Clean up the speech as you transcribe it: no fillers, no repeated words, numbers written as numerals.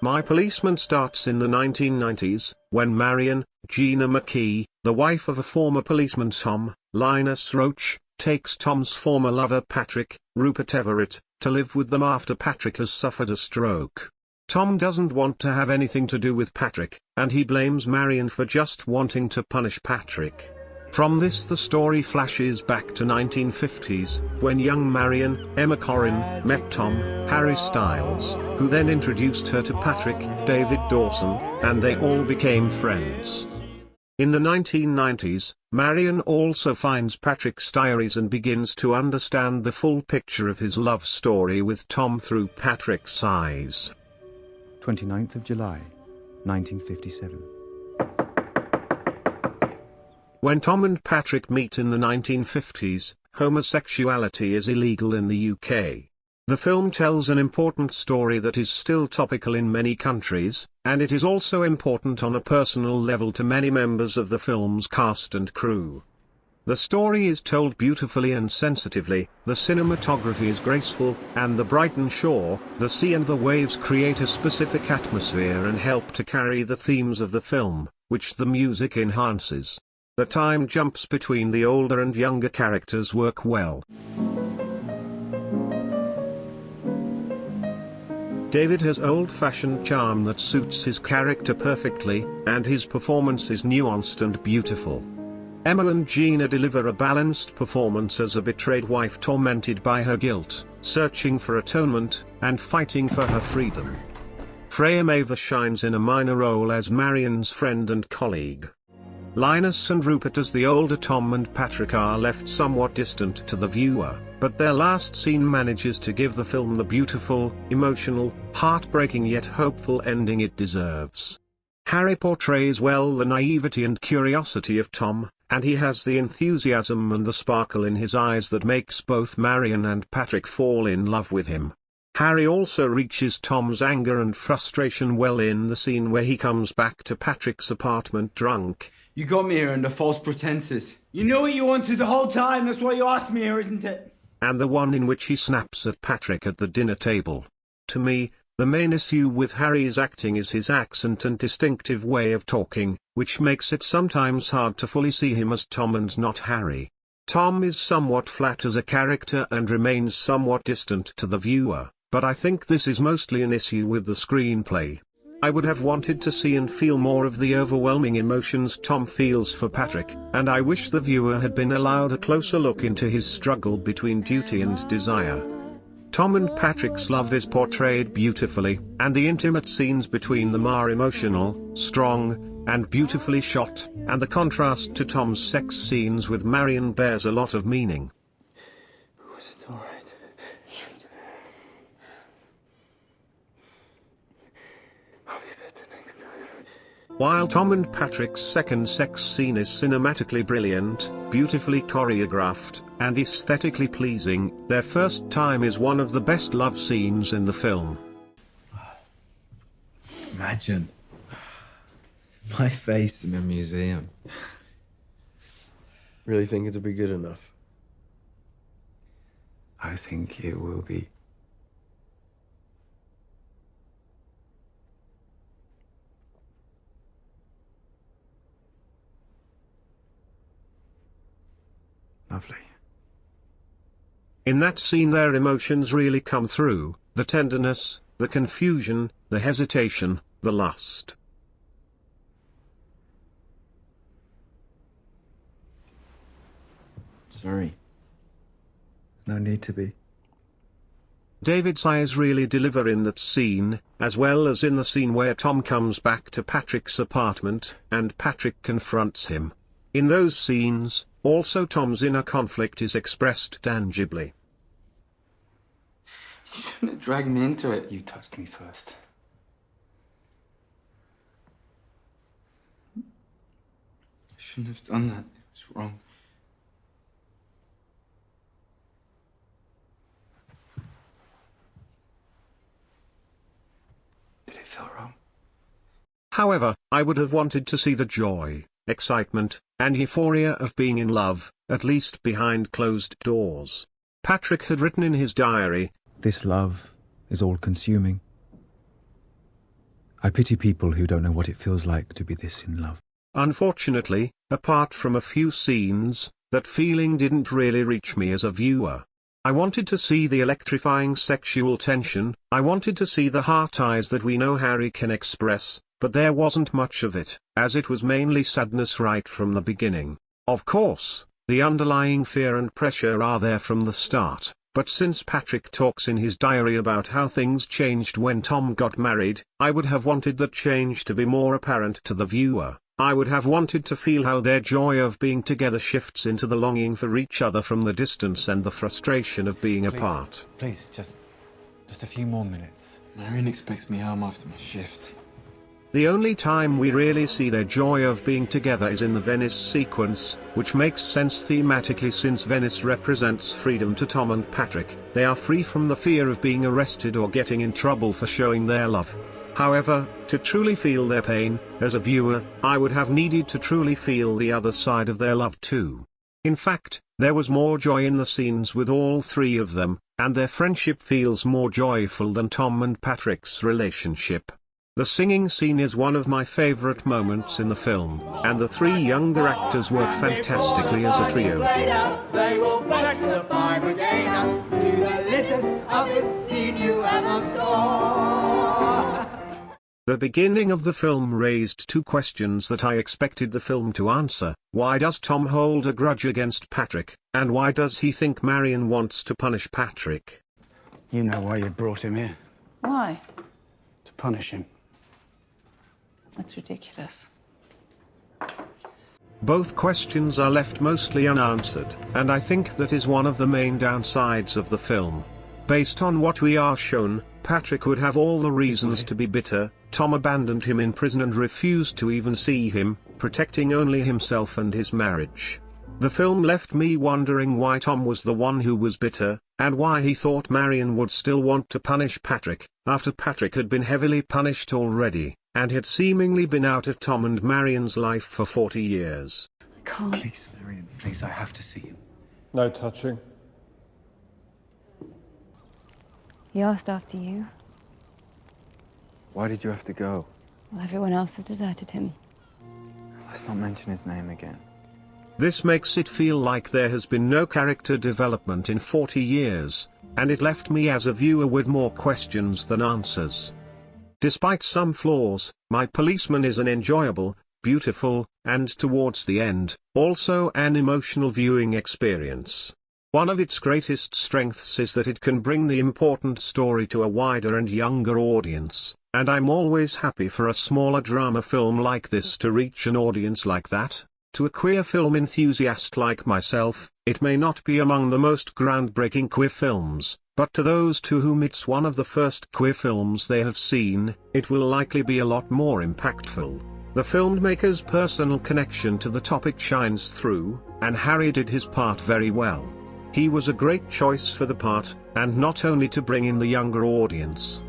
My Policeman starts in the 1990s, when Marion, Gina McKee, the wife of a former policeman Tom, Linus Roache, takes Tom's former lover Patrick, Rupert Everett, to live with them after Patrick has suffered a stroke. Tom doesn't want to have anything to do with Patrick, and he blames Marion for just wanting to punish Patrick. From this the story flashes back to 1950s, when young Marion, Emma Corrin, met Tom, Harry Styles, who then introduced her to Patrick, David Dawson, and they all became friends. In the 1990s, Marion also finds Patrick's diaries and begins to understand the full picture of his love story with Tom through Patrick's eyes. 29th of July, 1957. When Tom and Patrick meet in the 1950s, homosexuality is illegal in the UK. The film tells an important story that is still topical in many countries, and it is also important on a personal level to many members of the film's cast and crew. The story is told beautifully and sensitively, the cinematography is graceful, and the Brighton shore, the sea and the waves create a specific atmosphere and help to carry the themes of the film, which the music enhances. The time jumps between the older and younger characters work well. David has old-fashioned charm that suits his character perfectly, and his performance is nuanced and beautiful. Emma and Gina deliver a balanced performance as a betrayed wife tormented by her guilt, searching for atonement, and fighting for her freedom. Freya Maver shines in a minor role as Marion's friend and colleague. Linus and Rupert as the older Tom and Patrick are left somewhat distant to the viewer, but their last scene manages to give the film the beautiful, emotional, heartbreaking yet hopeful ending it deserves. Harry portrays well the naivety and curiosity of Tom, and he has the enthusiasm and the sparkle in his eyes that makes both Marion and Patrick fall in love with him. Harry also reaches Tom's anger and frustration well in the scene where he comes back to Patrick's apartment drunk. You got me here under false pretenses. You knew what you wanted the whole time, that's why you asked me here, isn't it? And the one in which he snaps at Patrick at the dinner table. To me, the main issue with Harry's acting is his accent and distinctive way of talking, which makes it sometimes hard to fully see him as Tom and not Harry. Tom is somewhat flat as a character and remains somewhat distant to the viewer, but I think this is mostly an issue with the screenplay. I would have wanted to see and feel more of the overwhelming emotions Tom feels for Patrick, and I wish the viewer had been allowed a closer look into his struggle between duty and desire. Tom and Patrick's love is portrayed beautifully, and the intimate scenes between them are emotional, strong, and beautifully shot, and the contrast to Tom's sex scenes with Marion bears a lot of meaning. Was it alright? Yes. I'll be better next time. While Tom and Patrick's second sex scene is cinematically brilliant, beautifully choreographed, and aesthetically pleasing, their first time is one of the best love scenes in the film. Imagine my face in a museum. Really think it'll be good enough? I think it will be. Lovely. In that scene their emotions really come through, the tenderness, the confusion, the hesitation, the lust. Sorry. No need to be. David's eyes really deliver in that scene, as well as in the scene where Tom comes back to Patrick's apartment, and Patrick confronts him. In those scenes, also Tom's inner conflict is expressed tangibly. You shouldn't have dragged me into it. You touched me first. I shouldn't have done that. It was wrong. Did it feel wrong? However, I would have wanted to see the joy, excitement, and euphoria of being in love, at least behind closed doors. Patrick had written in his diary, This love is all-consuming. I pity people who don't know what it feels like to be this in love. Unfortunately, apart from a few scenes, that feeling didn't really reach me as a viewer. I wanted to see the electrifying sexual tension, I wanted to see the heart eyes that we know Harry can express, but there wasn't much of it, as it was mainly sadness right from the beginning. Of course, the underlying fear and pressure are there from the start, but since Patrick talks in his diary about how things changed when Tom got married, I would have wanted that change to be more apparent to the viewer. I would have wanted to feel how their joy of being together shifts into the longing for each other from the distance and the frustration of being apart. Please, just a few more minutes. Marion expects me home after my shift. The only time we really see their joy of being together is in the Venice sequence, which makes sense thematically since Venice represents freedom to Tom and Patrick. They are free from the fear of being arrested or getting in trouble for showing their love. However, to truly feel their pain, as a viewer, I would have needed to truly feel the other side of their love too. In fact, there was more joy in the scenes with all three of them, and their friendship feels more joyful than Tom and Patrick's relationship. The singing scene is one of my favorite moments in the film, and the three younger actors work fantastically as a trio. They will fetch the fire brigade to the littest of this scene you ever saw. The beginning of the film raised two questions that I expected the film to answer. Why does Tom hold a grudge against Patrick, and why does he think Marion wants to punish Patrick? You know why you brought him here. Why? To punish him. That's ridiculous. Both questions are left mostly unanswered, and I think that is one of the main downsides of the film. Based on what we are shown, Patrick would have all the reasons to be bitter. Tom abandoned him in prison and refused to even see him, protecting only himself and his marriage. The film left me wondering why Tom was the one who was bitter, and why he thought Marion would still want to punish Patrick, after Patrick had been heavily punished already, and had seemingly been out of Tom and Marion's life for 40 years. I can't. Please, Marion, please, I have to see him. No touching. He asked after you. Why did you have to go? Well, everyone else has deserted him. Let's not mention his name again. This makes it feel like there has been no character development in 40 years, and it left me as a viewer with more questions than answers. Despite some flaws, my Policeman is an enjoyable, beautiful, and towards the end, also an emotional viewing experience. One of its greatest strengths is that it can bring the important story to a wider and younger audience, and I'm always happy for a smaller drama film like this to reach an audience like that. To a queer film enthusiast like myself, it may not be among the most groundbreaking queer films, but to those to whom it's one of the first queer films they have seen, it will likely be a lot more impactful. The filmmaker's personal connection to the topic shines through, and Harry did his part very well. He was a great choice for the part, and not only to bring in the younger audience,